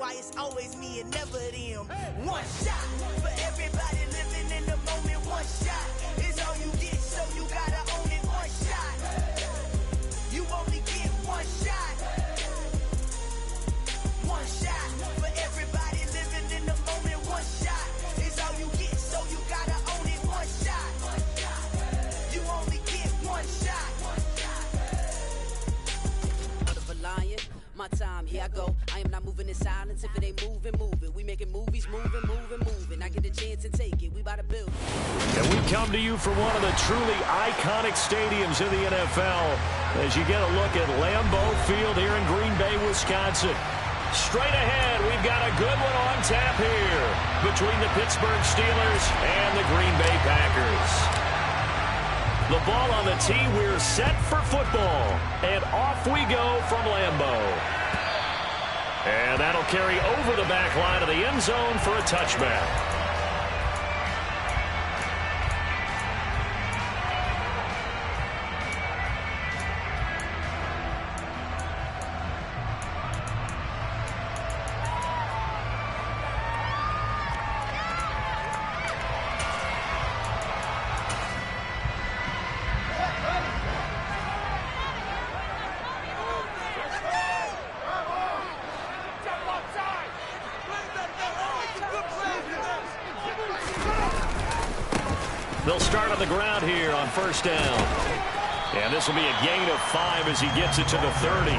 why it's always me and never them. One shot for everybody living in the moment. One shot is all you get, so you gotta own it. One shot, you only get one shot. One shot for everybody living in the moment. One shot is all you get, so you gotta own it. One shot, you only get one shot. Out of a lion, my time, here I go. I am not moving in silence. If it ain't moving, move it. We making movies, moving. I get a chance to take it. We about to build. And we come to you from one of the truly iconic stadiums in the NFL as you get a look at Lambeau Field here in Green Bay, Wisconsin. Straight ahead, we've got a good one on tap here between the Pittsburgh Steelers and the Green Bay Packers. The ball on the tee, we're set for football. And off we go from Lambeau. And that'll carry over the back line of the end zone for a touchback. They'll start on the ground here on first down. And this will be a gain of 5 as he gets it to the 30.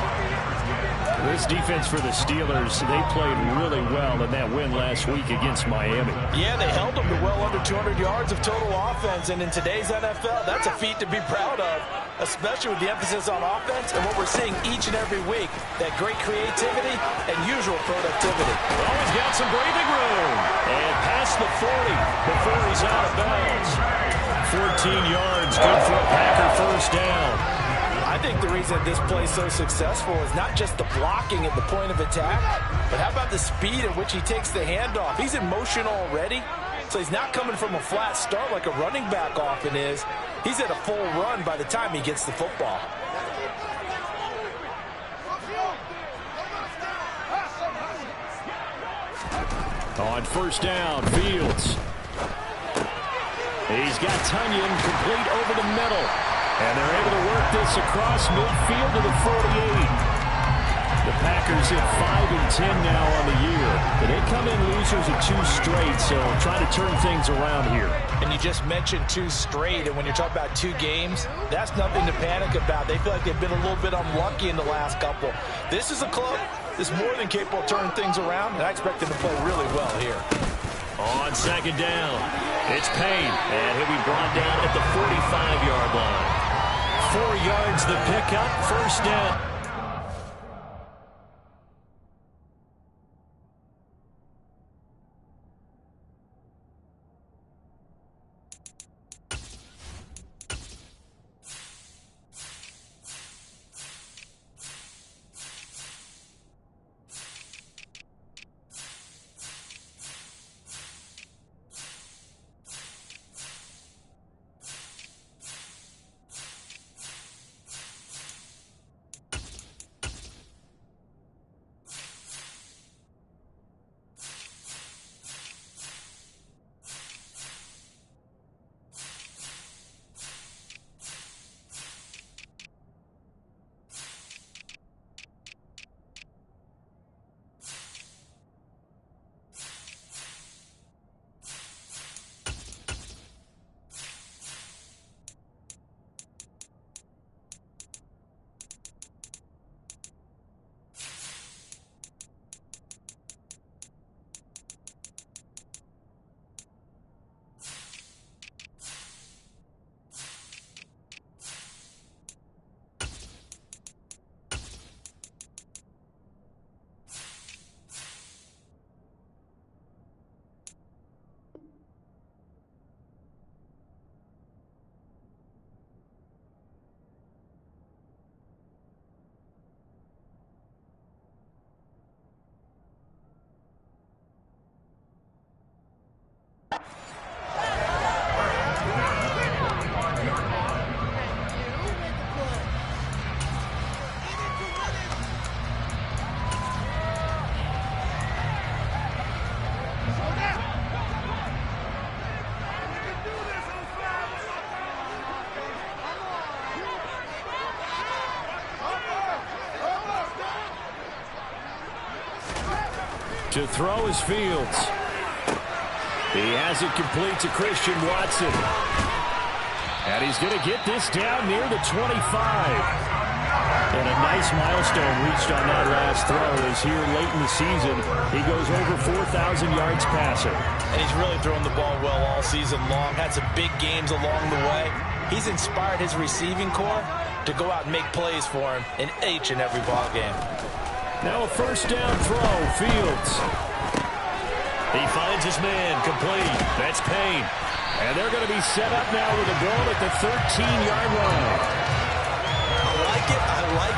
This defense for the Steelers, they played really well in that win last week against Miami. Yeah, they held them to well under 200 yards of total offense. And in today's NFL, that's a feat to be proud of, especially with the emphasis on offense and what we're seeing each and every week, that great creativity and usual productivity. Oh, he's got some breathing room. And past the 40 before he's out of bounds. 14 yards, good for a Packer first down. I think the reason this play is so successful is not just the blocking at the point of attack, but how about the speed at which he takes the handoff? He's in motion already, so he's not coming from a flat start like a running back often is. He's at a full run by the time he gets the football. On first down, Fields. He's got Tunyon complete over the middle. And they're able to work this across midfield to the 48. The Packers hit 5-10 now on the year. But they come in losers of 2 straight, so trying to turn things around here. And you just mentioned 2 straight, and when you're talking about 2 games, that's nothing to panic about. They feel like they've been a little bit unlucky in the last couple. This is a club that's more than capable of turning things around, and I expect them to play really well here. On second down, it's Payne, and he'll be brought down at the 45-yard line. 4 yards the pickup, first down. To throw is Fields. He has it complete to Christian Watson. And he's going to get this down near the 25. And a nice milestone reached on that last throw as here late in the season, he goes over 4,000 yards passing. And he's really thrown the ball well all season long. Had some big games along the way. He's inspired his receiving corps to go out and make plays for him in each and every ball game. Now a first down throw, Fields. He finds his man, complete. That's Payne. And they're going to be set up now with a ball at the 13-yard line.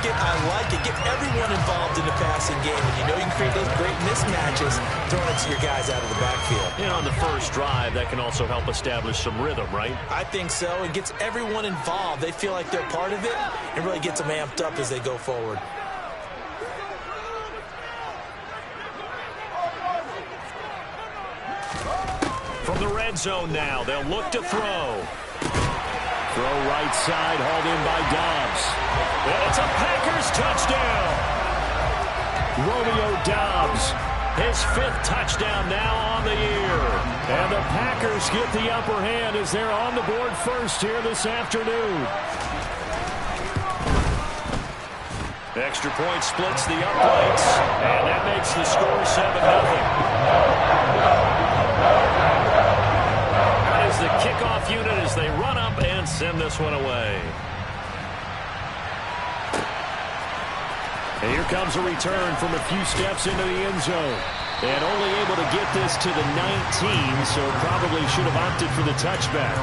I like it. Get everyone involved in the passing game. And you know you can create those great mismatches throwing it to your guys out of the backfield. And on the first drive, that can also help establish some rhythm, right? I think so. It gets everyone involved. They feel like they're part of it and really gets them amped up as they go forward. From the red zone now, they'll look to throw. Throw right side, hauled in by Dobbs. And it's a Packers touchdown. Romeo Dobbs, his 5th touchdown now on the year. And the Packers get the upper hand as they're on the board first here this afternoon. Extra point splits the uprights, and that makes the score 7-0. That is the kickoff unit as they run up and send this one away. And here comes a return from a few steps into the end zone. And only able to get this to the 19, so probably should have opted for the touchback.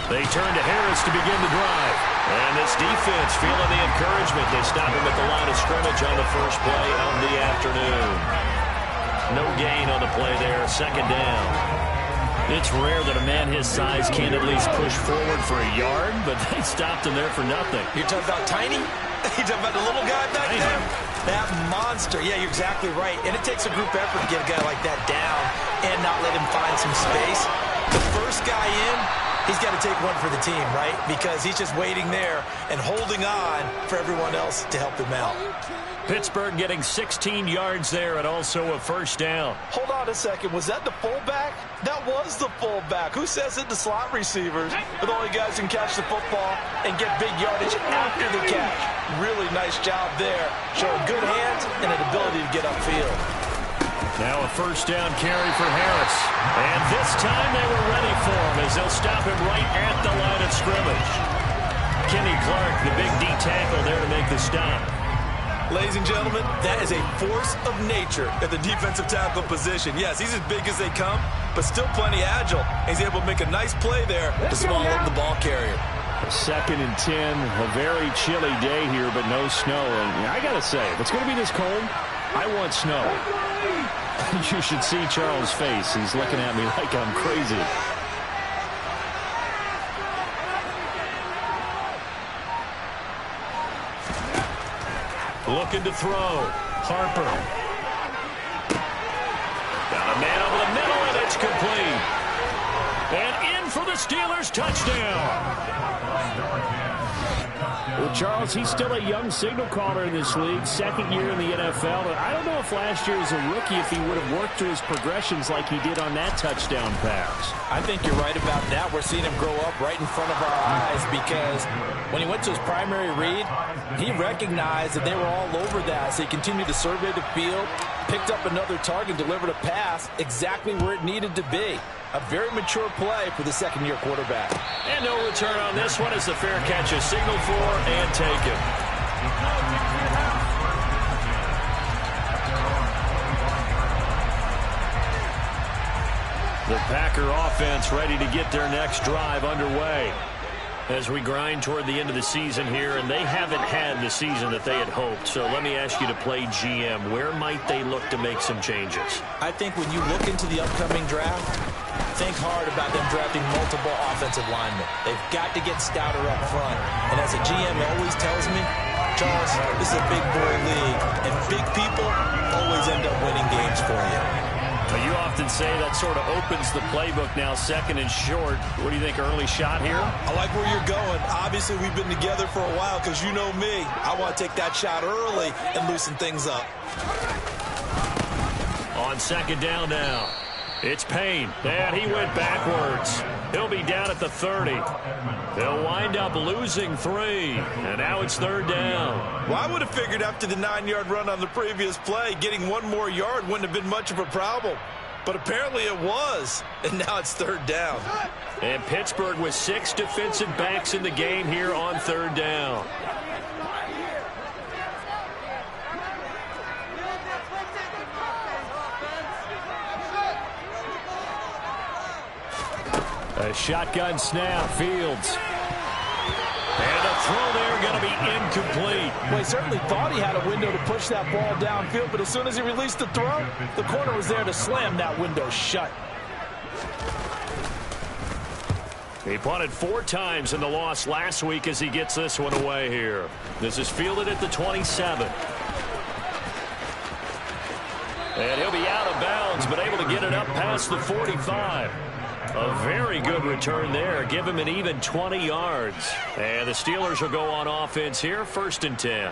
They turn to Harris to begin the drive. And this defense feeling the encouragement. They stop him at the line of scrimmage on the first play of the afternoon. No gain on the play there. Second down. It's rare that a man his size can't at least push forward for a yard, but they stopped him there for nothing. You're talking about tiny? You're talking about the little guy back there? That monster. Yeah, you're exactly right. And it takes a group effort to get a guy like that down and not let him find some space. The first guy in, he's got to take one for the team, right? Because he's just waiting there and holding on for everyone else to help him out. Pittsburgh getting 16 yards there and also a first down. Hold on a second. Was that the fullback? That was the fullback. Who says it? The slot receivers. But the only guys who can catch the football and get big yardage after the catch. Really nice job there. Showing good hands and an ability to get upfield. Now a first down carry for Harris. And this time they were ready for him as they'll stop him right at the line of scrimmage. Kenny Clark, the big D tackle there to make the stop. Ladies and gentlemen, that is a force of nature at the defensive tackle position. Yes, he's as big as they come, but still plenty agile. He's able to make a nice play there to swallow up the ball carrier. 2nd and 10, a very chilly day here, but no snow. And I got to say, if it's going to be this cold, I want snow. You should see Charles' face. He's looking at me like I'm crazy. Looking to throw. Harper. Got a man over the middle, and it's complete. And in for the Steelers' touchdown. Well, Charles, he's still a young signal caller in this league, 2nd year in the NFL. And I don't know if last year as a rookie, if he would have worked through his progressions like he did on that touchdown pass. I think you're right about that. We're seeing him grow up right in front of our eyes because when he went to his primary read, he recognized that they were all over that. So he continued to survey the field, picked up another target, delivered a pass exactly where it needed to be. A very mature play for the 2nd-year quarterback. And no return on this one as the fair catch is signaled for and taken. The Packer offense ready to get their next drive underway. As we grind toward the end of the season here, and they haven't had the season that they had hoped. So let me ask you to play GM. Where might they look to make some changes? I think when you look into the upcoming draft, think hard about them drafting multiple offensive linemen. They've got to get stouter up front. And as a GM always tells me, Charles, this is a big boy league, and big people always end up winning games for you. But you often say that sort of opens the playbook now, second and short. What do you think, early shot here? I like where you're going. Obviously, we've been together for a while because you know me. I want to take that shot early and loosen things up. On second down now. It's Payne, and he went backwards. He'll be down at the 30. They'll wind up losing 3, and now it's third down. Well, I would have figured after the 9-yard run on the previous play, getting one more yard wouldn't have been much of a problem. But apparently it was, and now it's third down. And Pittsburgh with 6 defensive backs in the game here on third down. A shotgun snap, Fields. And a throw there going to be incomplete. Well, he certainly thought he had a window to push that ball downfield, but as soon as he released the throw, the corner was there to slam that window shut. He punted 4 times in the loss last week as he gets this one away here. This is fielded at the 27. And he'll be out of bounds, but able to get it up past the 45. A very good return there. Give him an even 20 yards. And the Steelers will go on offense here, 1st and 10.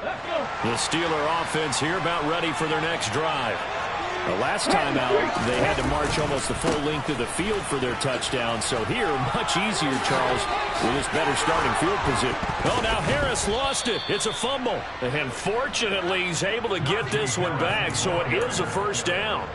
The Steeler offense here about ready for their next drive. The last time out, they had to march almost the full length of the field for their touchdown. So here, much easier, Charles, with this better starting field position. Oh, now Harris lost it. It's a fumble. And fortunately, he's able to get this one back, so it is a first down.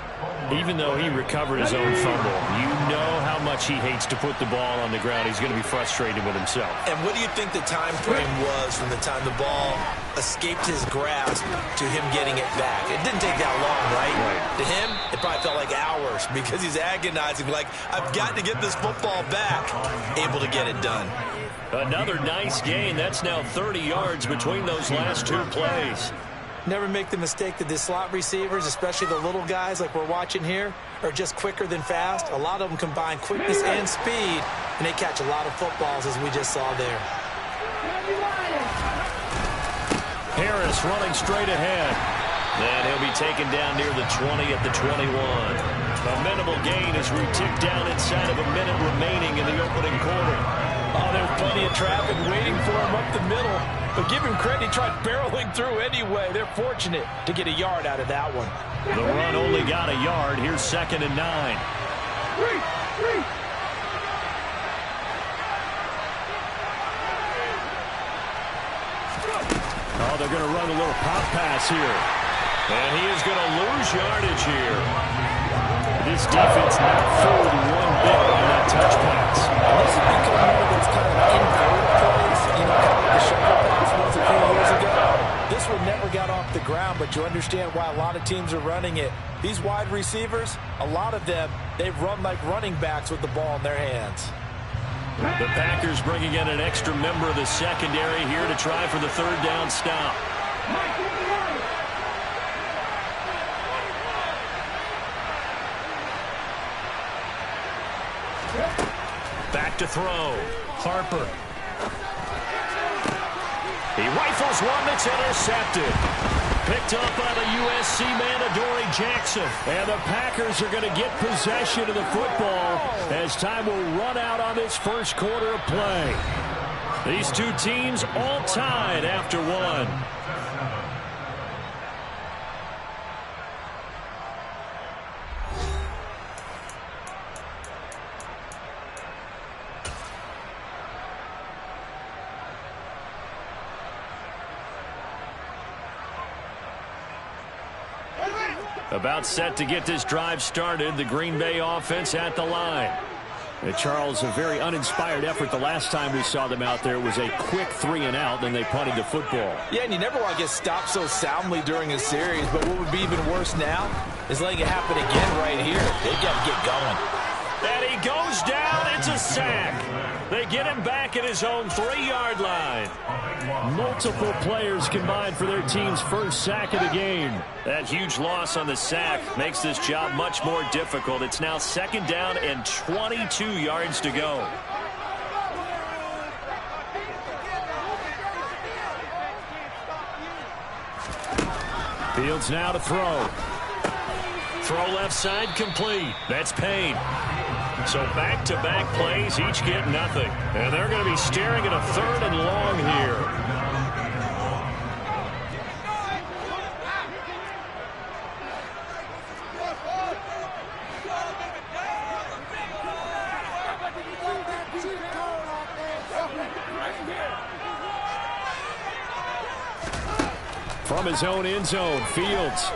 Even though he recovered his own fumble, you know how much he hates to put the ball on the ground. He's going to be frustrated with himself. And what do you think the time frame was from the time the ball escaped his grasp to him getting it back? It didn't take that long, right? To him, it probably felt like hours because he's agonizing, like, I've got to get this football back, able to get it done. Another nice gain. That's now 30 yards between those last 2 plays. Never make the mistake that the slot receivers, especially the little guys like we're watching here, are just quicker than fast. A lot of them combine quickness and speed, and they catch a lot of footballs, as we just saw there. Harris running straight ahead. And he'll be taken down near the 20 at the 21. A minimal gain as we tick down inside of a minute remaining in the opening quarter. Oh, there's plenty of traffic waiting for him up the middle. But give him credit, he tried barreling through anyway. They're fortunate to get a yard out of that one. The run only got a yard. Here's 2nd and 9. Oh, they're going to run a little pop pass here. And he is going to lose yardage here. This defense not fooled one bit on that touch pass. This is because one of those kind of inverted plays, you know, kind of like the shoulder pass was a few years ago. This one never got off the ground, but you understand why a lot of teams are running it. These wide receivers, a lot of them, they've run like running backs with the ball in their hands. The Packers bringing in an extra member of the secondary here to try for the 3rd down stop. Back to throw. Harper. He rifles one that's intercepted. Picked up by the USC man, Adoree Jackson. And the Packers are going to get possession of the football as time will run out on this first quarter of play. These 2 teams all tied after 1. About set to get this drive started. The Green Bay offense at the line. Charles, a very uninspired effort the last time we saw them out there. It was a quick 3 and out, then they punted the football. Yeah, and you never want to get stopped so soundly during a series, but what would be even worse now is letting it happen again right here. They've got to get going. goes down. It's a sack. They get him back at his own 3-yard line. Multiple players combined for their team's first sack of the game. That huge loss on the sack makes this job much more difficult. It's now 2nd down and 22 yards to go. Fields now to throw. Throw left side complete. That's Payne. So back-to-back plays, each get nothing. And they're going to be staring at a 3rd and long here. From his own end zone, Fields.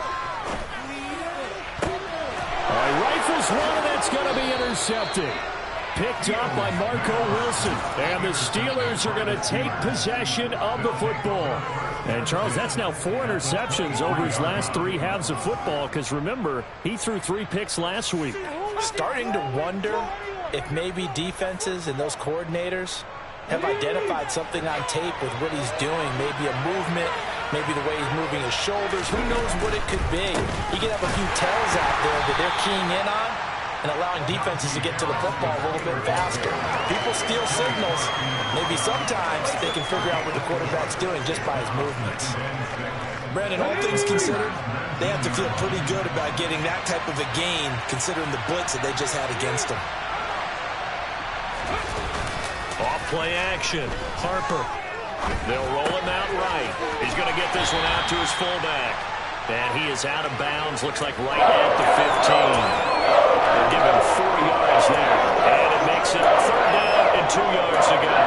Rifles one, and that's going to be intercepted. Picked up by Marco Wilson. And the Steelers are going to take possession of the football. And, Charles, that's now 4 interceptions over his last 3 halves of football, because, remember, he threw 3 picks last week. Starting to wonder if maybe defenses and those coordinators have identified something on tape with what he's doing. Maybe a movement, maybe the way he's moving his shoulders. Who knows what it could be? You can have a few tells out there that they're keying in on and allowing defenses to get to the football a little bit faster. People steal signals. Maybe sometimes they can figure out what the quarterback's doing just by his movements. Brandon, all things considered, they have to feel pretty good about getting that type of a gain considering the blitz that they just had against them. Off-play action. Harper. They'll roll him out right. He's going to get this one out to his fullback. And he is out of bounds. Looks like right at the 15. They'll give him 4 yards there. And it makes it 3rd down and 2 yards to go.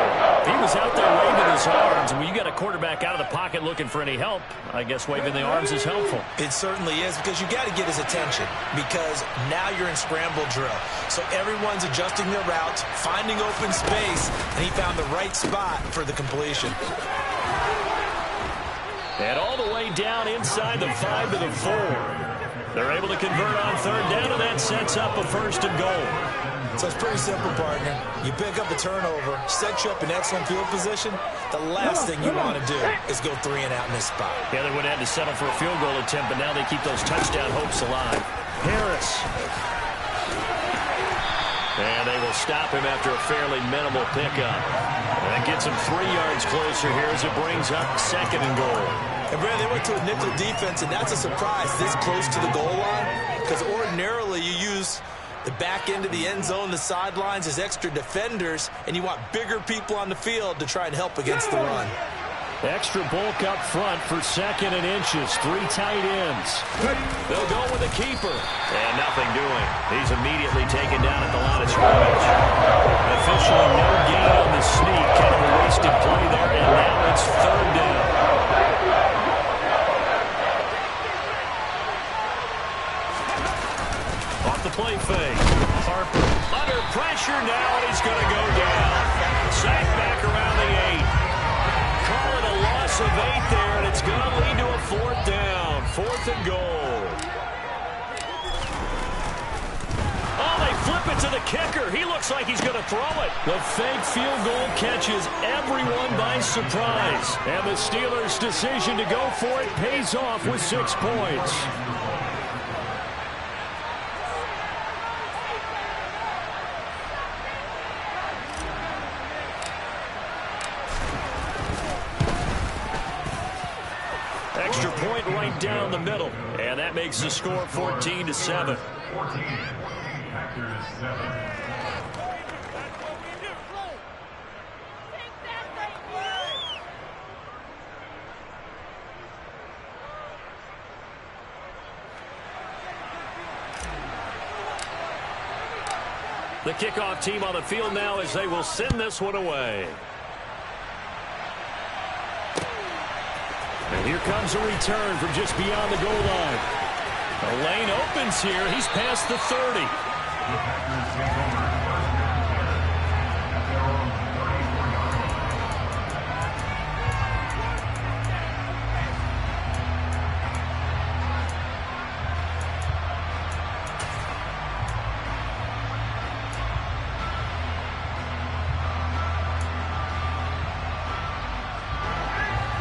He was out there waving his arms. And when you got a quarterback out of the pocket looking for any help, I guess waving the arms is helpful. It certainly is, because you got to get his attention, because now you're in scramble drill. So everyone's adjusting their routes, finding open space, and he found the right spot for the completion. And all the way down inside the 5 to the 4. They're able to convert on 3rd down, and that sets up a 1st and goal. So it's pretty simple, partner. You pick up a turnover, sets you up in excellent field position. The last thing you want to do is go 3 and out in this spot. Yeah, they would have had to settle for a field goal attempt, but now they keep those touchdown hopes alive. Harris. And they will stop him after a fairly minimal pickup. And that gets him 3 yards closer here as it brings up 2nd and goal. And, Brad, they went to a nickel defense, and that's a surprise this close to the goal line, because ordinarily you use the back end of the end zone, the sidelines as extra defenders, and you want bigger people on the field to try and help against the run. Extra bulk up front for 2nd and inches. 3 tight ends. They'll go with a keeper. And nothing doing. He's immediately taken down at the line of scrimmage. Officially no gain on the sneak. Kind of a wasted play there. And now it's 3rd down. Off the play fake. Harper under pressure now, and he's going to go down. Sack back around the 8. Call it a loss of 8 there, and it's going to lead to a 4th down. 4th and goal. Oh, they flip it to the kicker. He looks like he's going to throw it. The fake field goal catches everyone by surprise. And the Steelers' decision to go for it pays off with 6 points. Extra point right down the middle. And that makes the score 14-7. 14. Packers 7. The kickoff team on the field now as they will send this one away. And here comes a return from just beyond the goal line. The lane opens here. He's past the 30. The Packers take over. At their own 34-yard line.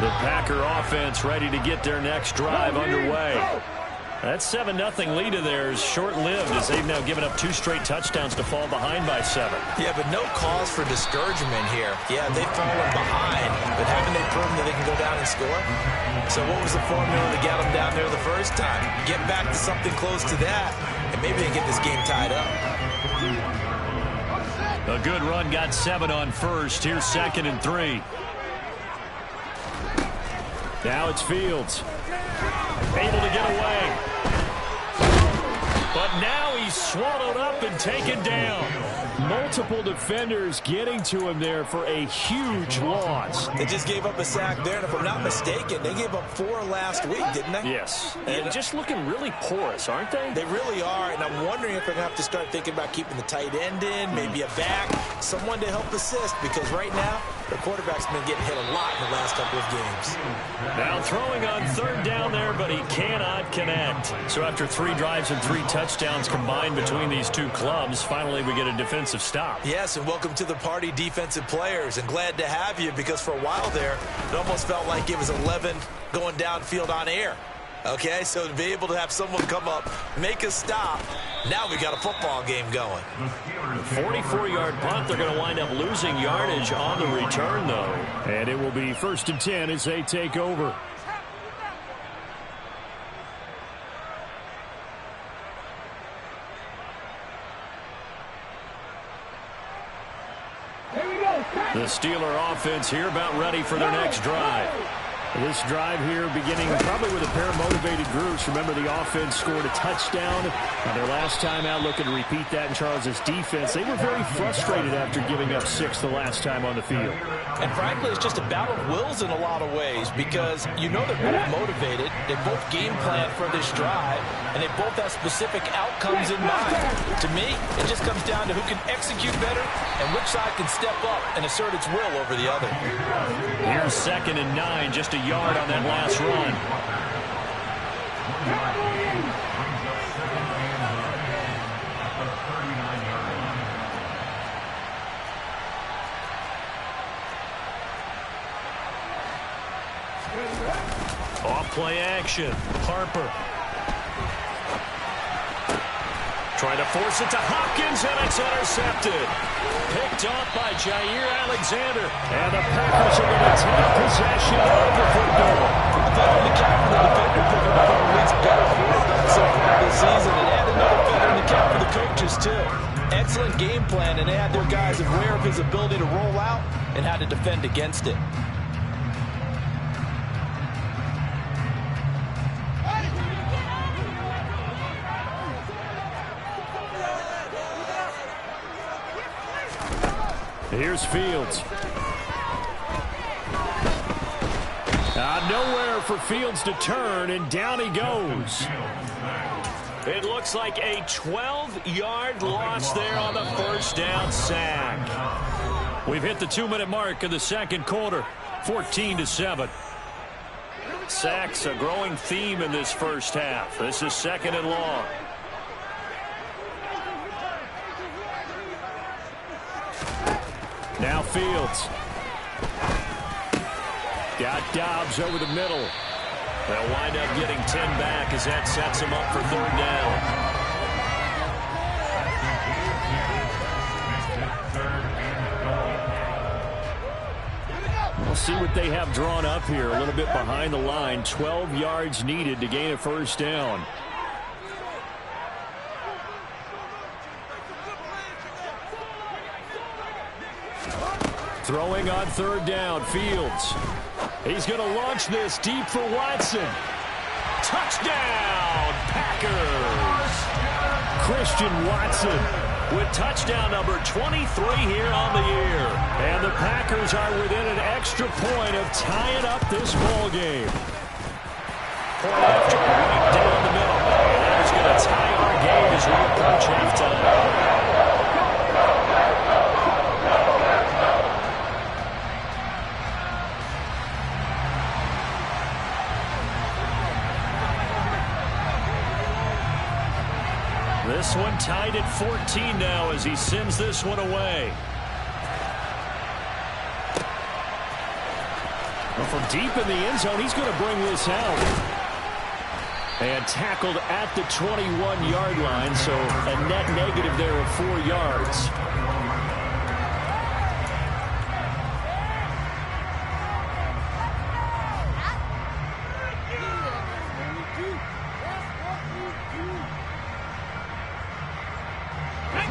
The Packer offense ready to get their next drive underway. That 7-0 lead of theirs short-lived as they've now given up 2 straight touchdowns to fall behind by 7. Yeah, but no cause for discouragement here. Yeah, they've fallen behind, but haven't they proven that they can go down and score? So what was the formula to get them down there the first time? Get back to something close to that, and maybe they get this game tied up. A good run got 7 on first. Here's 2nd and 3. Now it's Fields. Able to get away. But now he's swallowed up and taken down. Multiple defenders getting to him there for a huge loss. They just gave up a sack there, and if I'm not mistaken, they gave up 4 last week, didn't they? Yes. And just looking really porous, aren't they? They really are, and I'm wondering if they're going to have to start thinking about keeping the tight end in, maybe a back, someone to help assist, because right now, their quarterback's been getting hit a lot in the last couple of games. Now throwing on 3rd down there, but he cannot connect. So after 3 drives and 3 touchdowns combined between these two clubs, finally we get a defensive stop. Yes, and welcome to the party, defensive players, and glad to have you, because for a while there, it almost felt like it was 11 going downfield on air. Okay, so to be able to have someone come up, make a stop, now we got a football game going. 44-yard punt. They're going to wind up losing yardage on the return, though. And it will be 1st and 10 as they take over. The Steeler offense here about ready for their next drive. This drive here beginning probably with a pair of motivated groups. Remember, the offense scored a touchdown. Their last time out, looking to repeat that in Charles' defense. They were very frustrated after giving up 6 the last time on the field. And frankly, it's just a battle of wills in a lot of ways, because you know they're both motivated. They both game plan for this drive, and they both have specific outcomes in mind. To me, it just comes down to who can execute better and which side can step up and assert its will over the other. Here's 2nd and 9, just a yard on that last run. Off play action. Harper. Trying to force it to Hopkins, and it's intercepted. Picked off by Jair Alexander. And the Packers are going to take possession of the football. I thought on the cap for the defender picking up on the league's better quarterback so far this season, and add another feather in the cap for the coaches, too. Excellent game plan, and they had their guys aware of his ability to roll out and how to defend against it. Here's Fields. Nowhere for Fields to turn, and down he goes. It looks like a 12-yard loss there on the 1st down sack. We've hit the 2-minute mark of the 2nd quarter, 14-7. Sacks, a growing theme in this first half. This is 2nd and long. Now Fields. Got Dobbs over the middle. They'll wind up getting 10 back as that sets them up for 3rd down. We'll see what they have drawn up here. A little bit behind the line. 12 yards needed to gain a 1st down. Throwing on 3rd down, Fields. He's going to launch this deep for Watson. Touchdown, Packers! Christian Watson with touchdown number 23 here on the year. And the Packers are within an extra point of tying up this ball game. Point after right down the middle. And that is going to tie our game as we approach halftime. This one tied at 14 now as he sends this one away. Well, from deep in the end zone, he's going to bring this out. And tackled at the 21-yard line, so a net negative there of 4 yards.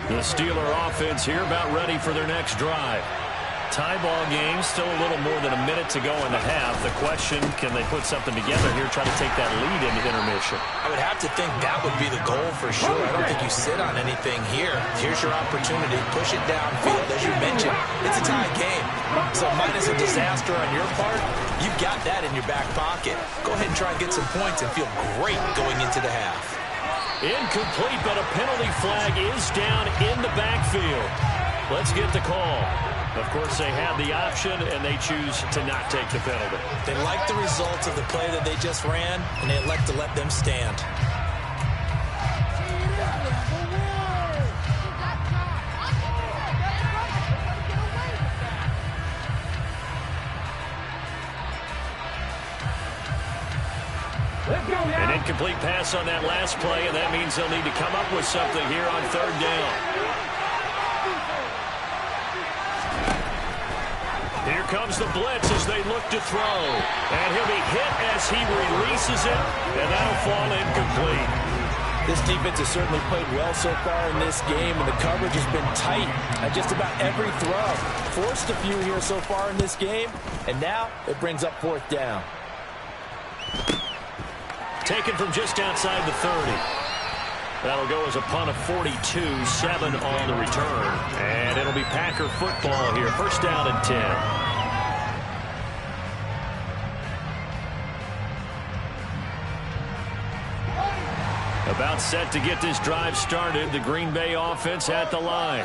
The Steeler offense here about ready for their next drive. Tie ball game, still a little more than a minute to go in the half. The question, can they put something together here, try to take that lead into intermission? I would have to think that would be the goal for sure. I don't think you sit on anything here. Here's your opportunity. Push it downfield. As you mentioned, it's a tie game. So minus a disaster on your part, you've got that in your back pocket. Go ahead and try and get some points and feel great going into the half. Incomplete, but a penalty flag is down in the backfield. Let's get the call. Of course, they have the option, and they choose to not take the penalty. They like the results of the play that they just ran, and they elect to let them stand. An incomplete pass on that last play, and that means they'll need to come up with something here on 3rd down. Here comes the blitz as they look to throw. And he'll be hit as he releases it, and that'll fall incomplete. This defense has certainly played well so far in this game, and the coverage has been tight at just about every throw. Forced a few here so far in this game, and now it brings up 4th down. Taken from just outside the 30. That'll go as a punt of 42, 7 on the return. And it'll be Packer football here. 1st down and 10. About set to get this drive started. The Green Bay offense at the line.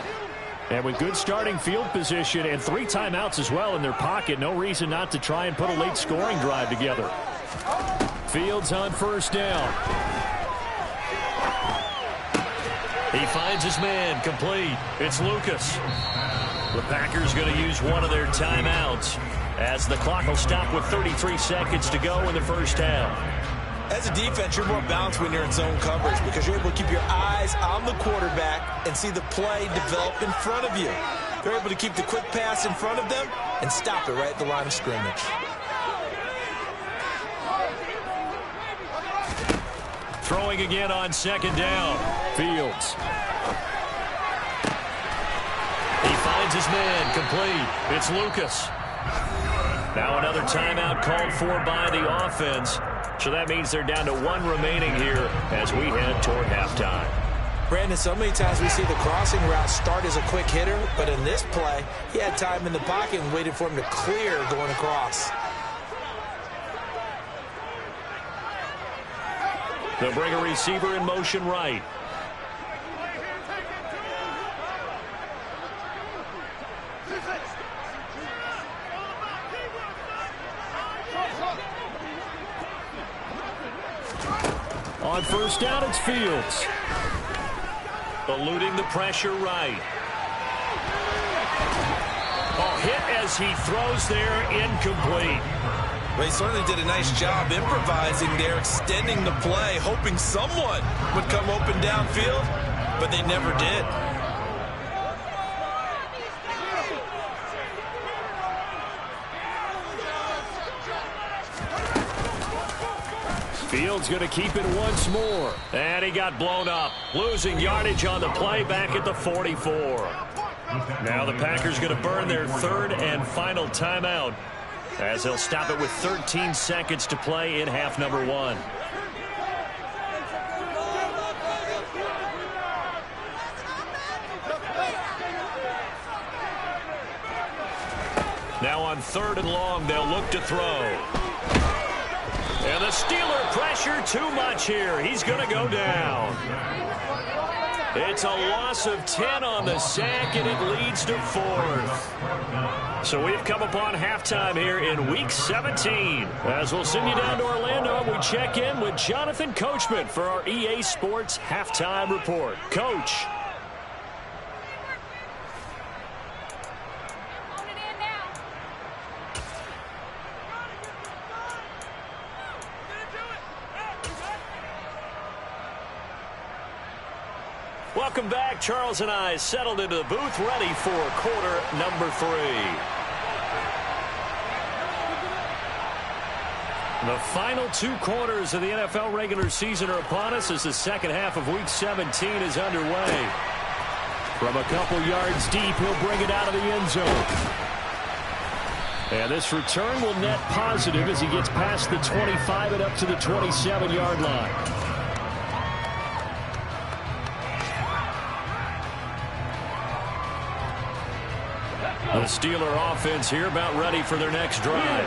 And with good starting field position and 3 timeouts as well in their pocket, no reason not to try and put a late scoring drive together. Fields on 1st down. He finds his man, complete. It's Lucas. The Packers going to use one of their timeouts as the clock will stop with 33 seconds to go in the 1st half. As a defense, you're more balanced when you're in zone coverage because you're able to keep your eyes on the quarterback and see the play develop in front of you. They're able to keep the quick pass in front of them and stop it right at the line of scrimmage. Throwing again on 2nd down. Fields. He finds his man, complete. It's Lucas. Now another timeout called for by the offense. So that means they're down to 1 remaining here as we head toward halftime. Brandon, so many times we see the crossing route start as a quick hitter, but in this play, he had time in the pocket and waited for him to clear going across. They'll bring a receiver in motion right. On 1st down, it's Fields. Eluding the pressure right. Oh, hit as he throws there, incomplete. Well, he certainly did a nice job improvising there, extending the play, hoping someone would come open downfield, but they never did. Fields going to keep it once more. And he got blown up. Losing yardage on the play back at the 44. Now the Packers going to burn their 3rd and final timeout as they'll stop it with 13 seconds to play in half number 1. Now on 3rd and long, they'll look to throw. And the Steeler pressure too much here. He's going to go down. It's a loss of 10 on the sack, and it leads to 4th. So we've come upon halftime here in Week 17. As we'll send you down to Orlando, we check in with Jonathan Coachman for our EA Sports Halftime Report. Coach. Welcome back. Charles and I settled into the booth, ready for quarter number 3. The final 2 quarters of the NFL regular season are upon us as the second half of Week 17 is underway. From a couple yards deep, he'll bring it out of the end zone. And this return will net positive as he gets past the 25 and up to the 27-yard line. The Steeler offense here about ready for their next drive.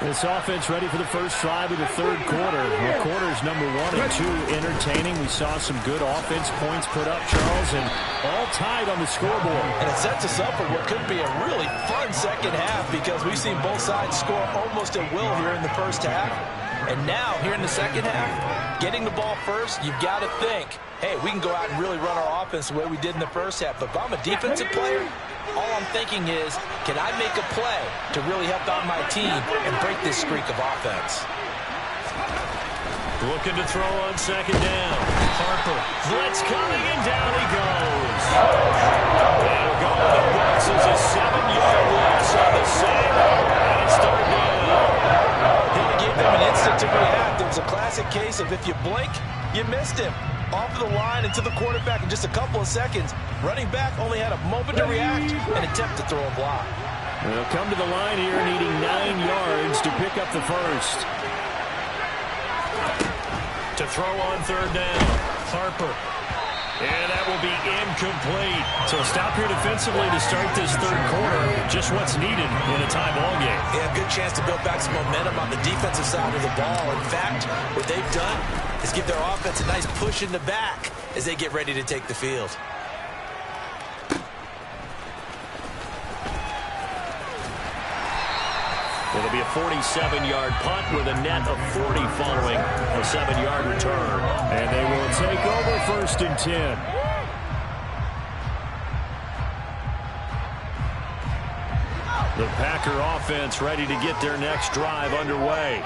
This offense ready for the first drive of the third quarter. Well, quarters number 1 and 2 entertaining. We saw some good offense points put up, Charles, and all tied on the scoreboard. And it sets us up for what could be a really fun second half because we've seen both sides score almost at will here in the first half. And now, here in the second half, getting the ball first, you've got to think, hey, we can go out and really run our offense the way we did in the first half. But if I'm a defensive player, all I'm thinking is, can I make a play to really help out my team and break this streak of offense? Looking to throw on second down. Harper, blitz coming, and down he goes. And we're going to the books as a 7-yard loss on the save. And it's third down. He gave them an instant to react. It was a classic case of if you blink, you missed him. Off of the line and to the quarterback in just a couple of seconds. Running back only had a moment to react and attempt to throw a block. They'll come to the line here needing 9 yards to pick up the first. To throw on third down, Harper. And that will be incomplete. So a stop here defensively to start this third quarter. Just what's needed in a tie ball game. Yeah, good chance to build back some momentum on the defensive side of the ball. In fact, what they've done is give their offense a nice push in the back as they get ready to take the field. It'll be a 47-yard punt with a net of 40 following a 7-yard return. And they will take over first and 10. The Packer offense ready to get their next drive underway.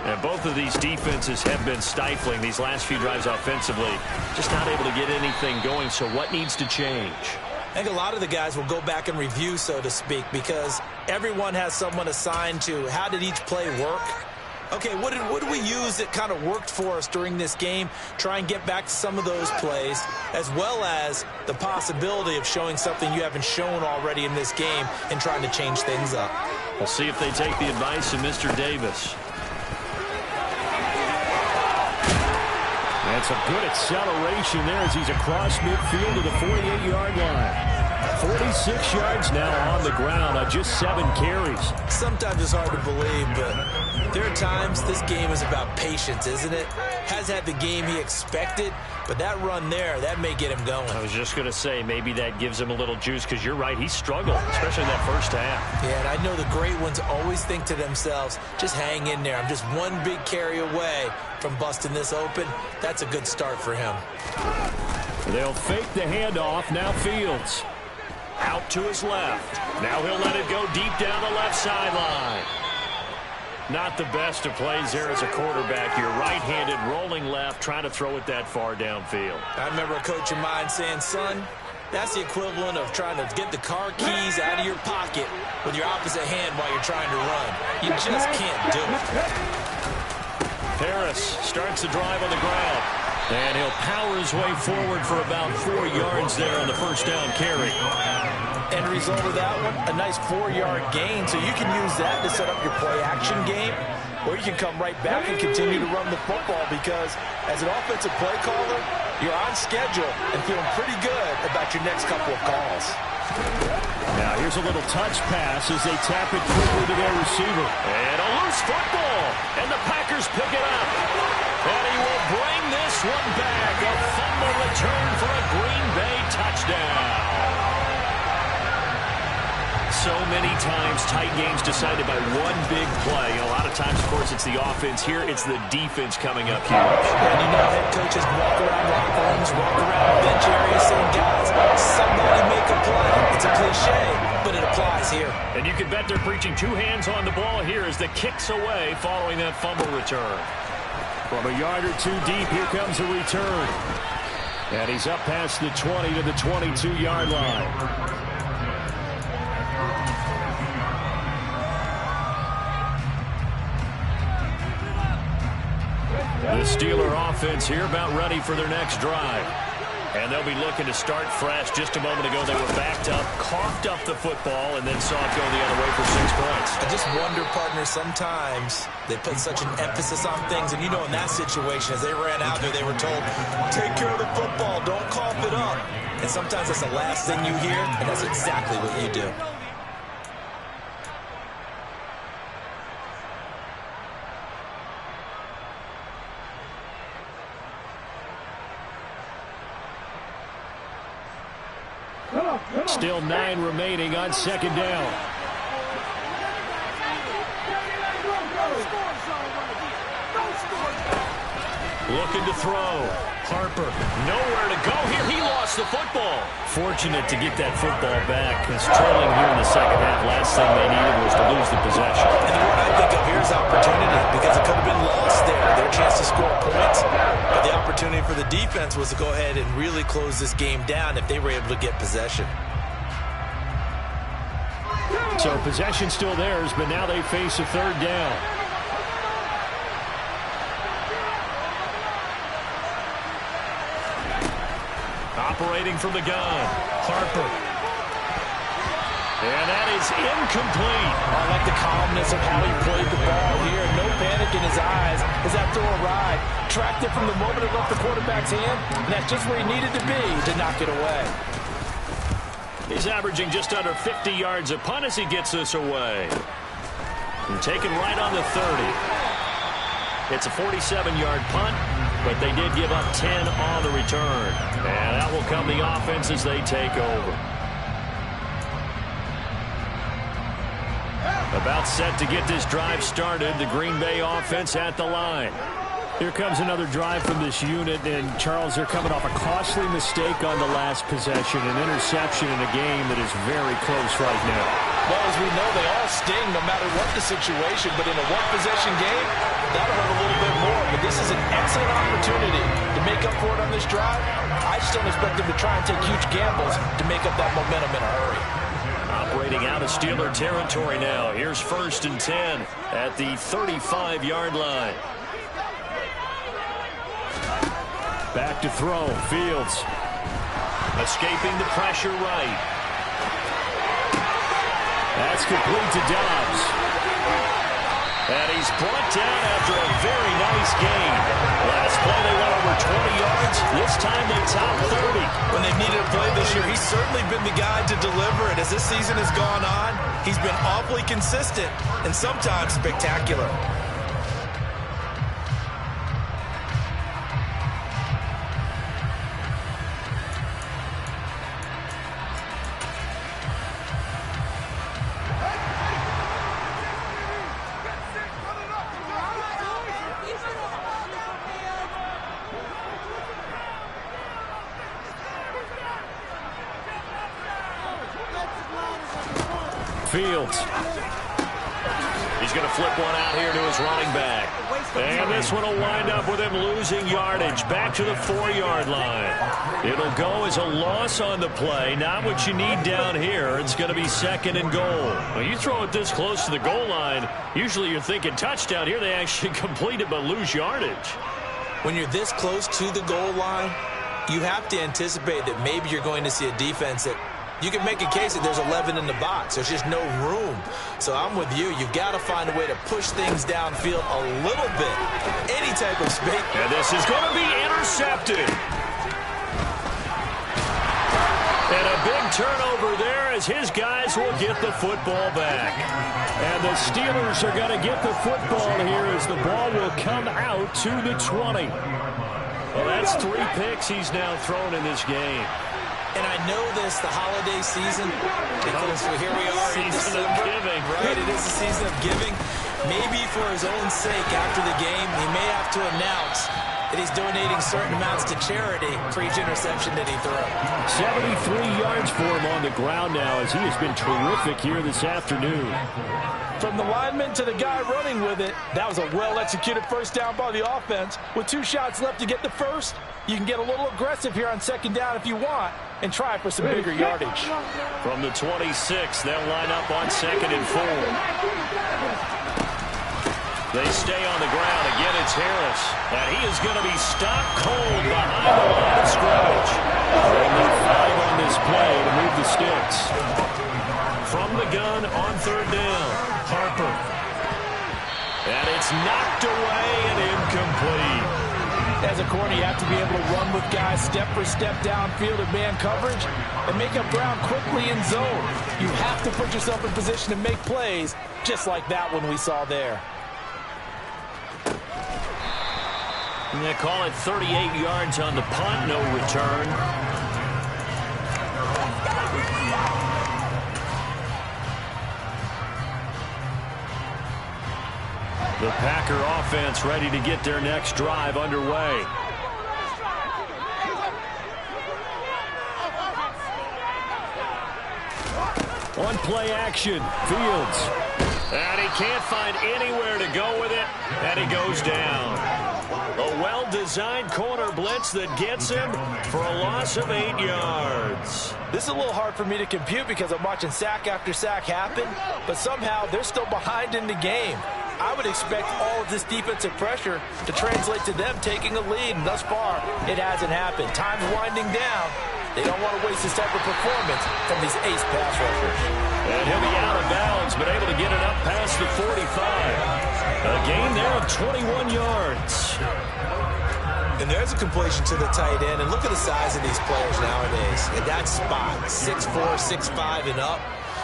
And both of these defenses have been stifling these last few drives offensively. Just not able to get anything going, so what needs to change? I think a lot of the guys will go back and review, so to speak, because everyone has someone assigned to how did each play work. Okay, what did we use that kind of worked for us during this game? Try and get back to some of those plays, as well as the possibility of showing something you haven't shown already in this game and trying to change things up. We'll see if they take the advice of Mr. Davis. That's a good acceleration there as he's across midfield to the 48-yard line. 46 yards now on the ground on just 7 carries. Sometimes it's hard to believe, but there are times this game is about patience, isn't it? Has had the game he expected, but that run there, that may get him going. I was just going to say, maybe that gives him a little juice because you're right, he struggled, especially in that first half. Yeah, and I know the great ones always think to themselves, just hang in there. I'm just one big carry away from busting this open. That's a good start for him. They'll fake the handoff. Now Fields. Out to his left. Now he'll let it go deep down the left sideline. Not the best of plays there as a quarterback. You're right-handed, rolling left, trying to throw it that far downfield. I remember a coach of mine saying, son, that's the equivalent of trying to get the car keys out of your pocket with your opposite hand while you're trying to run. You just can't do it. Harris starts the drive on the ground. And he'll power his way forward for about 4 yards there on the first down carry. End result of that one, a nice 4-yard gain. So you can use that to set up your play-action game, or you can come right back and continue to run the football because as an offensive play caller, you're on schedule and feeling pretty good about your next couple of calls. Now here's a little touch pass as they tap it quickly to their receiver. And a loose football, and the Packers pick it up. And he will bring this one back. A fumble return for a Green Bay touchdown. So many times tight games decided by one big play. A lot of times, of course, it's the offense. Here, it's the defense coming up huge. And you know head coaches walk around locker rooms, walk around bench areas saying, guys, somebody make a play. It's a cliche, but it applies here. And you can bet they're preaching 2 hands on the ball here as the kick's away following that fumble return. From a yard or 2 deep, here comes a return. And he's up past the 20 to the 22-yard line. The Steeler offense here about ready for their next drive. And they'll be looking to start fresh. Just a moment ago, they were backed up, coughed up the football, and then saw it go the other way for 6 points. I just wonder, partner, sometimes they put such an emphasis on things. And, you know, in that situation, as they ran out there, they were told, take care of the football, don't cough it up. And sometimes that's the last thing you hear, and that's exactly what you do. Still 9 remaining on second down. Looking to throw. Harper, nowhere to go here. He lost the football. Fortunate to get that football back. Because trailing here in the second half, last thing they needed was to lose the possession. And what I think of here is opportunity, because it could have been lost there. Their chance to score points. But the opportunity for the defense was to go ahead and really close this game down if they were able to get possession. So possession still theirs, but now they face a third down. Operating from the gun, Harper. And that is incomplete. I like the calmness of how he played the ball here. No panic in his eyes as that throw arrived. Tracked it from the moment it left the quarterback's hand, and that's just where he needed to be to knock it away. He's averaging just under 50 yards a punt as he gets this away. And taken right on the 30. It's a 47-yard punt, but they did give up 10 on the return. And that will come the offense as they take over. About set to get this drive started. The Green Bay offense at the line. Here comes another drive from this unit, and Charles, they're coming off a costly mistake on the last possession, an interception in a game that is very close right now. Well, as we know, they all sting no matter what the situation, but in a one-possession game, that'll hurt a little bit more. But this is an excellent opportunity to make up for it on this drive. I just don't expect them to try and take huge gambles to make up that momentum in a hurry. Operating out of Steeler territory now. Here's 1st and 10 at the 35-yard line. Back to throw. Fields. Escaping the pressure right. That's complete to Dobbs. And he's brought down after a very nice gain. Last play they went over 20 yards. This time they top 30. When they've needed a play this year, he's certainly been the guy to deliver it. As this season has gone on, he's been awfully consistent and sometimes spectacular. Fields. He's going to flip one out here to his running back. And this one will wind up with him losing yardage back to the 4-yard line. It'll go as a loss on the play. Not what you need down here. It's going to be 2nd and goal. Well, you throw it this close to the goal line, usually you're thinking touchdown. Here they actually complete it but lose yardage. When you're this close to the goal line, you have to anticipate that maybe you're going to see a defense that you can make a case that there's 11 in the box. There's just no room. So I'm with you. You've got to find a way to push things downfield a little bit. Any type of space. And this is going to be intercepted. And a big turnover there as his guys will get the football back. And the Steelers are going to get the football here as the ball will come out to the 20. Well, that's 3 picks he's now thrown in this game. And I know this, the holiday season, because here we are in December. Season of giving. Right, it is the season of giving. Maybe for his own sake after the game, he may have to announce that he's donating certain amounts to charity for each interception that he threw. 73 yards for him on the ground now as he has been terrific here this afternoon. From the lineman to the guy running with it, that was a well-executed first down by the offense. With 2 shots left to get the first, you can get a little aggressive here on second down if you want and try for some bigger yardage. From the 26, they'll line up on 2nd and 4. They stay on the ground. Again, it's Harris. And he is going to be stopped cold behind the line of scrimmage. Only 5 on this play to move the sticks. From the gun on 3rd down, Harper. And it's knocked away and incomplete. As a corner, you have to be able to run with guys step for step downfield in man coverage and make up ground quickly in zone. You have to put yourself in position to make plays, just like that one we saw there. And they call it 38 yards on the punt, no return. The Packer offense ready to get their next drive underway. On play action, Fields. And he can't find anywhere to go with it, and he goes down. A well-designed corner blitz that gets him for a loss of 8 yards. This is a little hard for me to compute because I'm watching sack after sack happen, but somehow they're still behind in the game. I would expect all of this defensive pressure to translate to them taking a lead, and thus far, it hasn't happened. Time's winding down. They don't want to waste this type of performance from these ace pass rushers. And he'll be out of bounds, but able to get it up past the 45. A gain there of 21 yards. And there's a completion to the tight end. And look at the size of these players nowadays. At that spot, 6'4", 6'5", and up.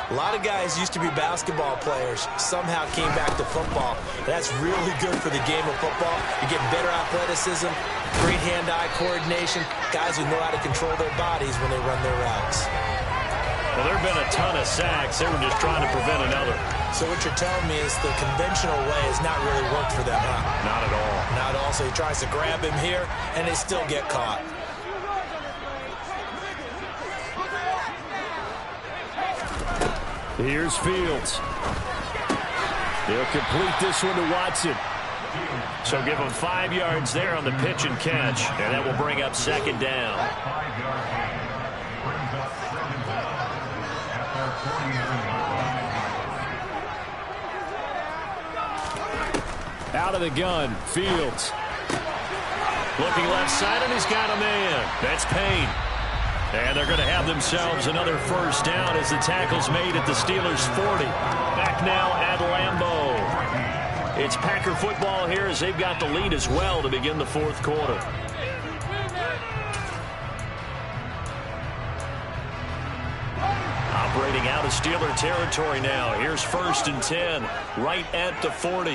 A lot of guys used to be basketball players, somehow came back to football. That's really good for the game of football. You get better athleticism, great hand-eye coordination, guys who know how to control their bodies when they run their routes. Well, there have been a ton of sacks. They were just trying to prevent another. So what you're telling me is the conventional way has not really worked for them, huh? Not at all. Not at all. So he tries to grab him here, and they still get caught. Here's Fields. He'll complete this one to Watson. So give him 5 yards there on the pitch and catch, and that will bring up 2nd down. Out of the gun, Fields. Looking left side, and he's got a man. That's Payne. And they're going to have themselves another first down as the tackle's made at the Steelers' 40. Back now at Lambeau. It's Packer football here as they've got the lead as well to begin the 4th quarter. Operating out of Steeler territory now. Here's 1st and 10, right at the 40.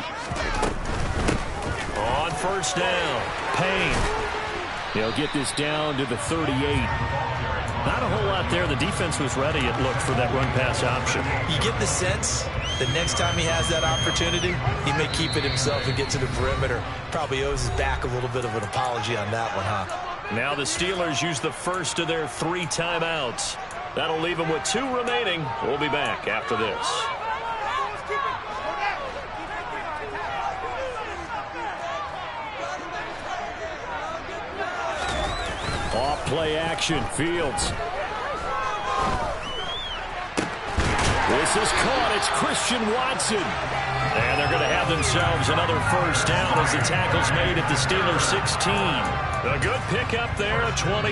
On 1st down, Payne. He'll get this down to the 38. Not a whole lot there. The defense was ready, it looked, for that run-pass option. You get the sense the next time he has that opportunity, he may keep it himself and get to the perimeter. Probably owes his back a little bit of an apology on that one, huh? Now the Steelers use the first of their 3 timeouts. That'll leave them with 2 remaining. We'll be back after this. Off play action, Fields. This is caught. It's Christian Watson. And they're going to have themselves another first down as the tackle's made at the Steelers' 16. A good pickup there, 22.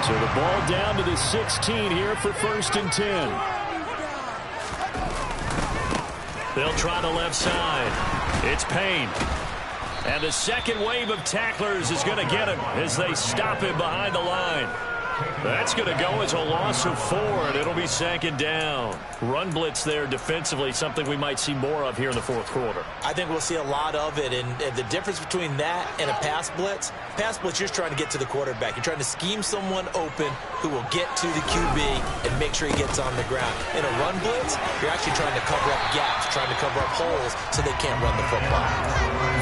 So the ball down to the 16 here for 1st and 10. They'll try the left side. It's Payne. And the second wave of tacklers is going to get him as they stop him behind the line. That's going to go as a loss of 4, and it'll be 2nd down. Run blitz there defensively, something we might see more of here in the 4th quarter. I think we'll see a lot of it, and the difference between that and a pass blitz, you're just trying to get to the quarterback. You're trying to scheme someone open who will get to the QB and make sure he gets on the ground. In a run blitz, you're actually trying to cover up gaps, trying to cover up holes so they can't run the football.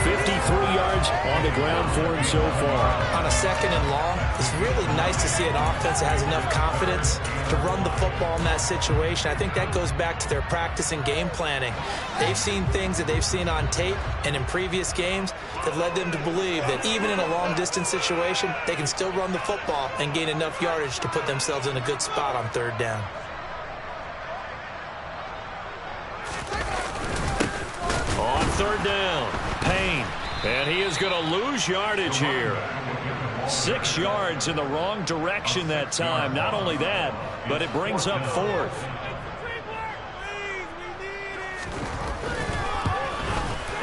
53 yards on the ground for him so far. On a 2nd and long, it's really nice to see an offense that has enough confidence to run the football in that situation. I think that goes back to their practice and game planning. They've seen things that they've seen on tape and in previous games that led them to believe that even in a long-distance situation, they can still run the football and gain enough yardage to put themselves in a good spot on 3rd down. On 3rd down, Payne. And he is going to lose yardage here. 6 yards in the wrong direction that time. Not only that, but it brings up 4th.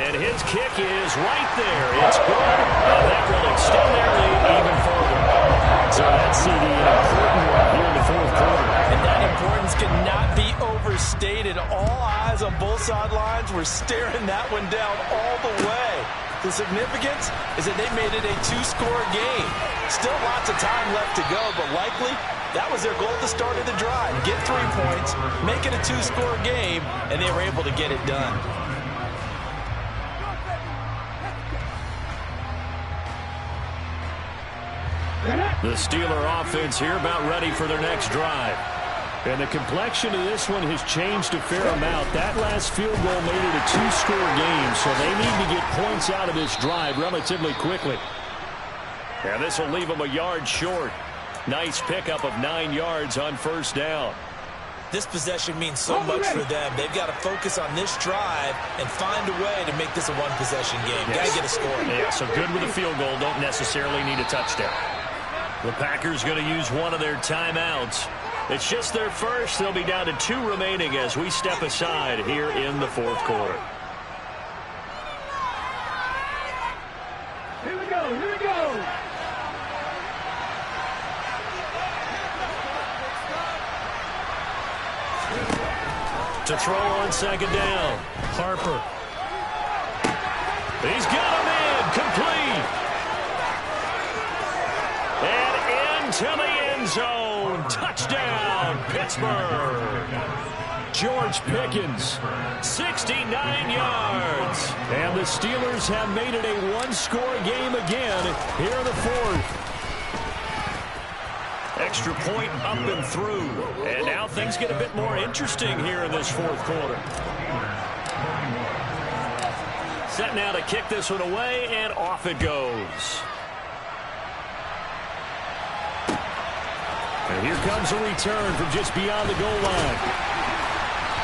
And his kick is right there. It's good. And that will extend their lead even further. So that's CD, an important one here in the 4th quarter. And that importance cannot be overstated. All eyes on both sidelines were staring that one down all the way. The significance is that they made it a 2-score game. Still lots of time left to go, but likely that was their goal at the start of the drive. Get 3 points, make it a 2-score game, and they were able to get it done. The Steeler offense here about ready for their next drive. And the complexion of this one has changed a fair amount. That last field goal made it a 2-score game, so they need to get points out of this drive relatively quickly. And this will leave them a yard short. Nice pickup of 9 yards on 1st down. This possession means so much for them. They've got to focus on this drive and find a way to make this a one-possession game. Yes. Got to get a score. Yeah, so good with a field goal. Don't necessarily need a touchdown. The Packers going to use one of their timeouts. It's just their first. They'll be down to 2 remaining as we step aside here in the 4th quarter. Here we go, here we go. To throw on 2nd down. Harper. He's got him in. Complete. And into the end zone. Touchdown, Pittsburgh. George Pickens, 69 yards. And the Steelers have made it a 1-score game again here in the 4th. Extra point up and through. And now things get a bit more interesting here in this 4th quarter. Set now to kick this one away, and off it goes. And here comes a return from just beyond the goal line.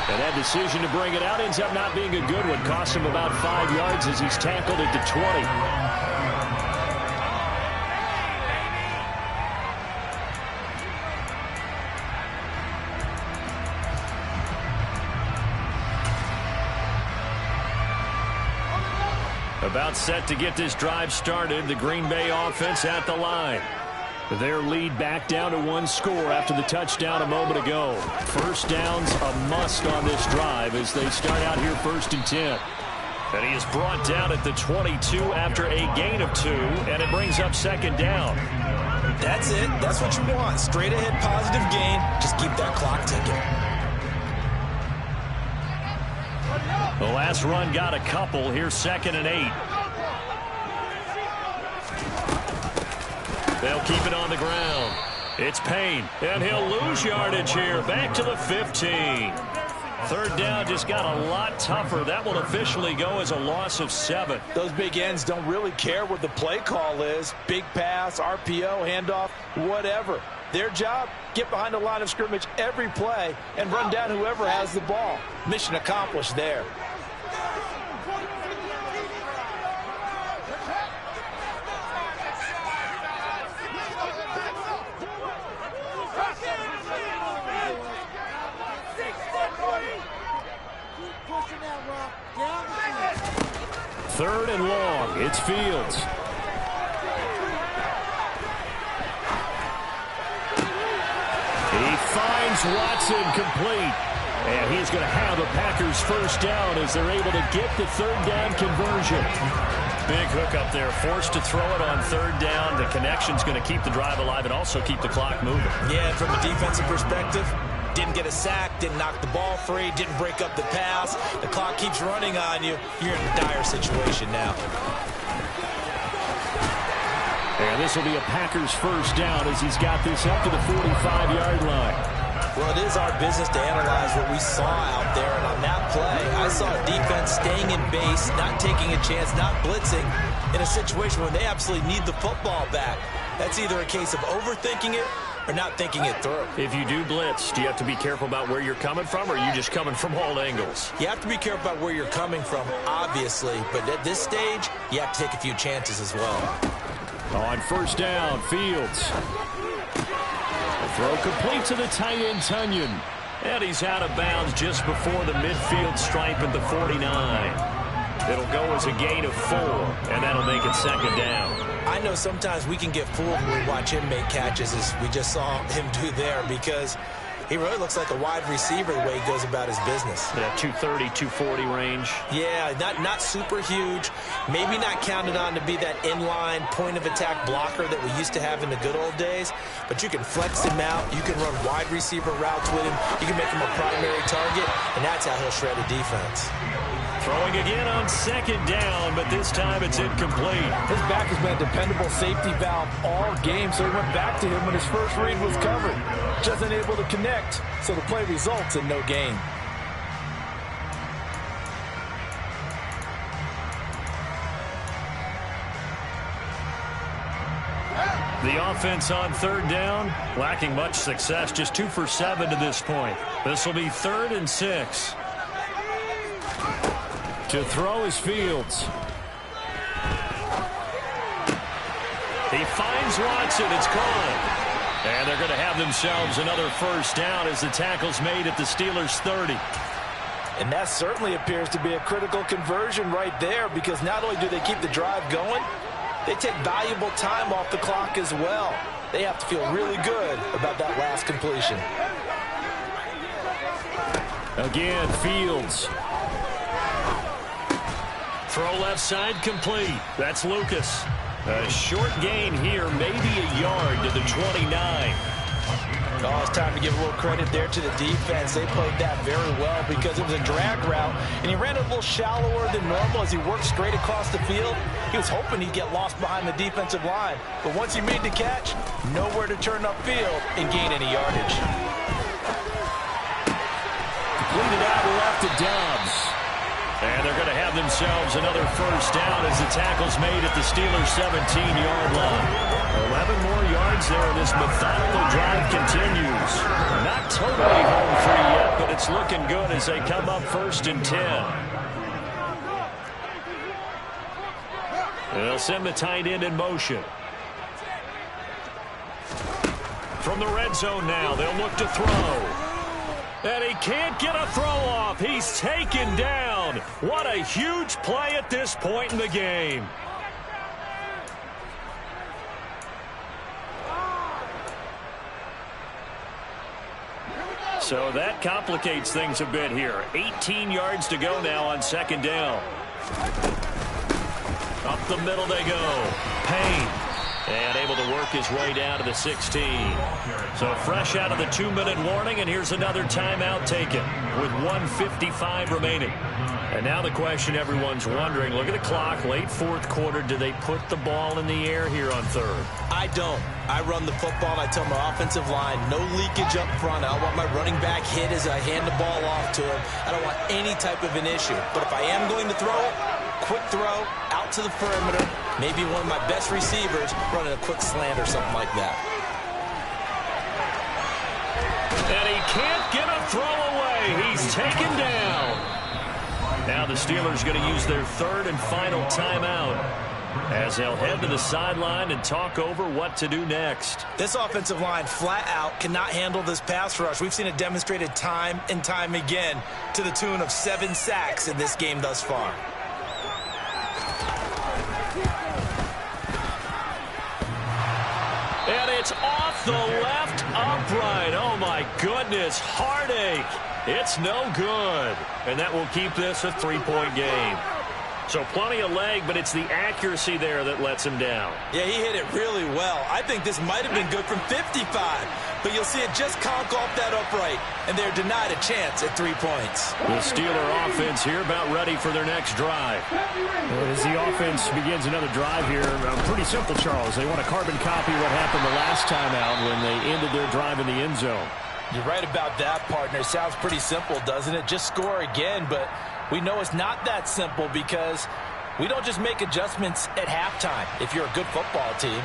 And that decision to bring it out ends up not being a good one. Costs him about 5 yards as he's tackled at the 20. About set to get this drive started. The Green Bay offense at the line. Their lead back down to 1 score after the touchdown a moment ago. 1st down's a must on this drive as they start out here 1st and 10. And he is brought down at the 22 after a gain of 2, and it brings up 2nd down. That's it. That's what you want. Straight ahead positive gain. Just keep that clock ticking. The last run got a couple. Here's 2nd and 8. They'll keep it on the ground. It's Payne, and he'll lose yardage here. Back to the 15. 3rd down just got a lot tougher. That will officially go as a loss of 7. Those big ends don't really care what the play call is. Big pass, RPO, handoff, whatever. Their job, get behind the line of scrimmage every play and run down whoever has the ball. Mission accomplished there. Third and long. It's Fields. finds Watson complete. And he's going to have a Packers first down as they're able to get the third down conversion. Big hook up there, forced to throw it on third down. The connection's going to keep the drive alive and also keep the clock moving. Yeah, from a defensive perspective, didn't get a sack, didn't knock the ball free, didn't break up the pass. The clock keeps running on you. You're in a dire situation now. And this will be a Packers first down as he's got this up to the 45-yard line. Well, it is our business to analyze what we saw out there, and on that play, I saw a defense staying in base, not taking a chance, not blitzing, in a situation where they absolutely need the football back. That's either a case of overthinking it or not thinking it through. If you do blitz, do you have to be careful about where you're coming from, or are you just coming from all angles? You have to be careful about where you're coming from, obviously, but at this stage, you have to take a few chances as well. On first down, Fields. Throw complete to the tight end, Tunyon. And he's out of bounds just before the midfield stripe at the 49. It'll go as a gain of 4, and that'll make it second down. I know sometimes we can get fooled when we watch him make catches, as we just saw him do there, because he really looks like a wide receiver the way he goes about his business. Yeah, 230, 240 range. Yeah, not super huge. Maybe not counted on to be that inline point-of-attack blocker that we used to have in the good old days. But you can flex him out. You can run wide receiver routes with him. You can make him a primary target, and that's how he'll shred a defense. Throwing again on second down, but this time it's incomplete. His back has been a dependable safety valve all game, so he went back to him when his first read was covered. Just unable to connect, so the play results in no gain. The offense on third down, lacking much success, just 2 for 7 to this point. This will be 3rd and 6. To throw is Fields. He finds Watson. It's caught. And they're going to have themselves another first down as the tackle's made at the Steelers' 30. And that certainly appears to be a critical conversion right there, because not only do they keep the drive going, they take valuable time off the clock as well. They have to feel really good about that last completion. Again, Fields. Throw left side complete. That's Lucas. A short gain here, maybe a yard to the 29. Oh, it's time to give a little credit there to the defense. They played that very well because it was a drag route, and he ran it a little shallower than normal as he worked straight across the field. He was hoping he'd get lost behind the defensive line, but once he made the catch, nowhere to turn upfield and gain any yardage. Completed out left to Dobbs. And they're going to have themselves another first down as the tackle's made at the Steelers' 17-yard line. 11 more yards there, and this methodical drive continues. Not totally home free yet, but it's looking good as they come up 1st and 10. They'll send the tight end in motion. From the red zone now, they'll look to throw. And he can't get a throw off. He's taken down. What a huge play at this point in the game. So that complicates things a bit here. 18 yards to go now on second down. Up the middle they go. Payne. And able to work his way down to the 16. So fresh out of the 2-minute warning, and here's another timeout taken with 1:55 remaining. And now the question everyone's wondering, look at the clock, late 4th quarter, do they put the ball in the air here on 3rd? I don't. I run the football, and I tell my offensive line, no leakage up front. I don't want my running back hit as I hand the ball off to him. I don't want any type of an issue. But if I am going to throw it, quick throw, out to the perimeter, maybe one of my best receivers running a quick slant or something like that. And he can't get a throw away. He's taken down. Now the Steelers going to use their 3rd and final timeout as they'll head to the sideline and talk over what to do next. This offensive line flat out cannot handle this pass rush. We've seen it demonstrated time and time again to the tune of 7 sacks in this game thus far. And it's off the left upright. Oh, my goodness, heartache. It's no good. And that will keep this a 3-point game. So plenty of leg, but it's the accuracy there that lets him down. Yeah, he hit it really well. I think this might have been good from 55. But you'll see it just conk off that upright, and they're denied a chance at 3 points. The Steeler offense here about ready for their next drive. As the offense begins another drive here, pretty simple, Charles. They want to carbon copy what happened the last time out when they ended their drive in the end zone. You're right about that, partner. Sounds pretty simple, doesn't it? Just score again, but we know it's not that simple because we don't just make adjustments at halftime. If you're a good football team,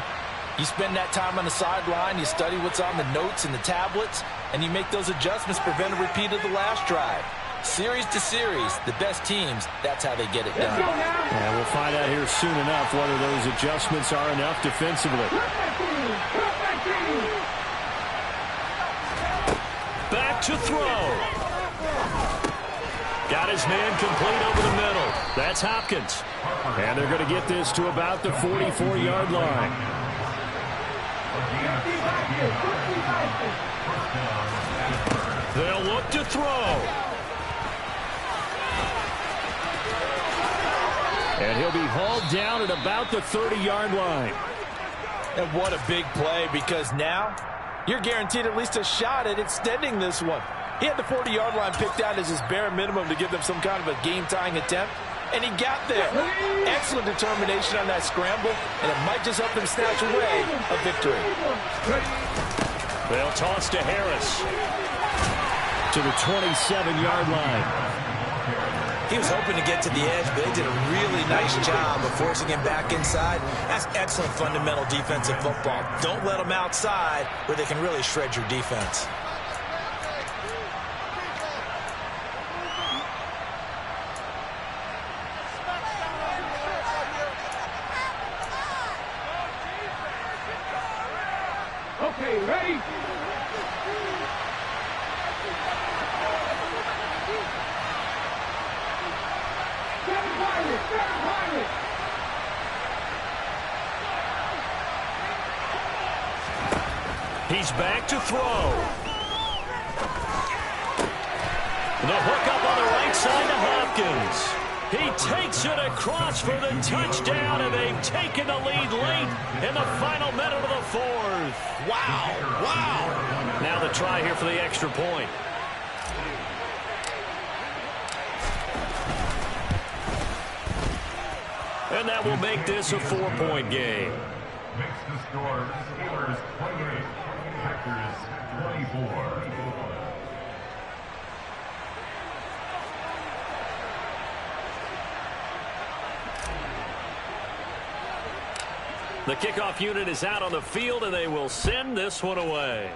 you spend that time on the sideline, you study what's on the notes and the tablets, and you make those adjustments, prevent a repeat of the last drive. Series to series, the best teams, that's how they get it done. And we'll find out here soon enough whether those adjustments are enough defensively. Back to throw. Got his man complete over the middle. That's Hopkins. And they're going to get this to about the 44-yard line. They'll look to throw. And he'll be hauled down at about the 30-yard line. And what a big play, because now you're guaranteed at least a shot at extending this one. He had the 40-yard line picked out as his bare minimum to give them some kind of a game-tying attempt, and he got there. Excellent determination on that scramble, and it might just help them snatch away a victory. They'll toss to Harris. To the 27-yard line. He was hoping to get to the edge, but they did a really nice job of forcing him back inside. That's excellent fundamental defensive football. Don't let them outside where they can really shred your defense. Okay, ready? He's back to throw. The hook up on the right side to Hopkins. He takes it across for the touchdown, and they've taken the lead late in the final minute of the fourth. Wow, wow. Now the try here for the extra point. And that will make this a 4-point game. Makes the score Steelers 28, Packers 24. The kickoff unit is out on the field, and they will send this one away.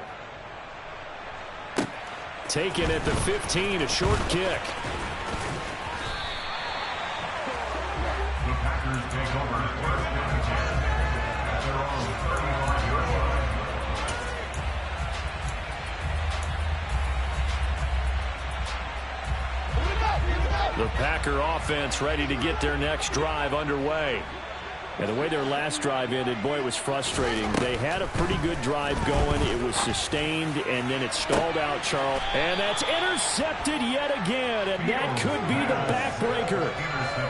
Taken at the 15, a short kick. The Packers take over first and 10 at their own 31-yard line. The Packer offense ready to get their next drive underway. And the way their last drive ended, boy, it was frustrating. They had a pretty good drive going. It was sustained, and then it stalled out, Charles. And that's intercepted yet again, and that could be the backbreaker.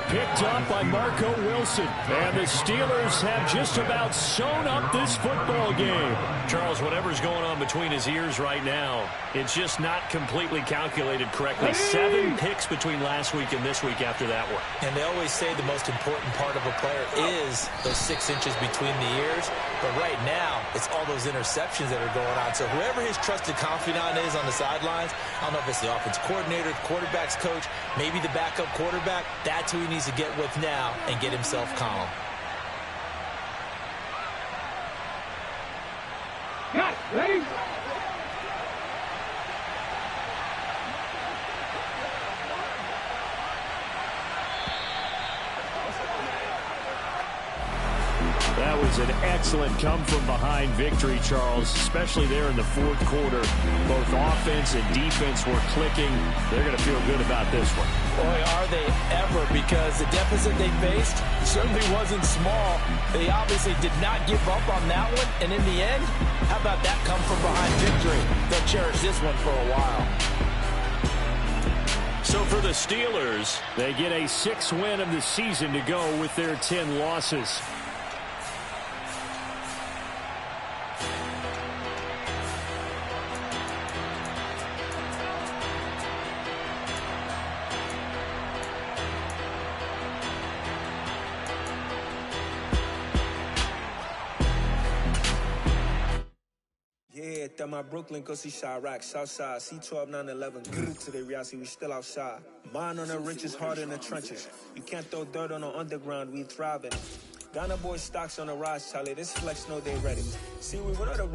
Picked up by Marco Wilson. And the Steelers have just about sewn up this football game. Charles, whatever's going on between his ears right now, it's just not completely calculated correctly. 7 picks between last week and this week after that one. And they always say the most important part of a player is those 6 inches between the ears. But right now, it's all those interceptions that are going on. So whoever his trusted confidant is on the sidelines, I don't know if it's the offense coordinator, the quarterback's coach, maybe the backup quarterback, that's who he needs to get with now and get himself calm. Cut, ready? That was an excellent come-from-behind victory, Charles, especially there in the fourth quarter. Both offense and defense were clicking. They're going to feel good about this one. Boy, are they ever, because the deficit they faced certainly wasn't small. They obviously did not give up on that one, and in the end, how about that come-from-behind victory? They'll cherish this one for a while. So for the Steelers, they get a 6th win of the season to go with their 10 losses. Yeah, that my Brooklyn, go see Chirac, Southside, C12, 911, good to the reality, we still outside. Mine on the riches, hard in the trenches. You can't throw dirt on the underground, we thriving. Ghana boy stocks on the rise, Charlie, this flex know they ready. See, we went on the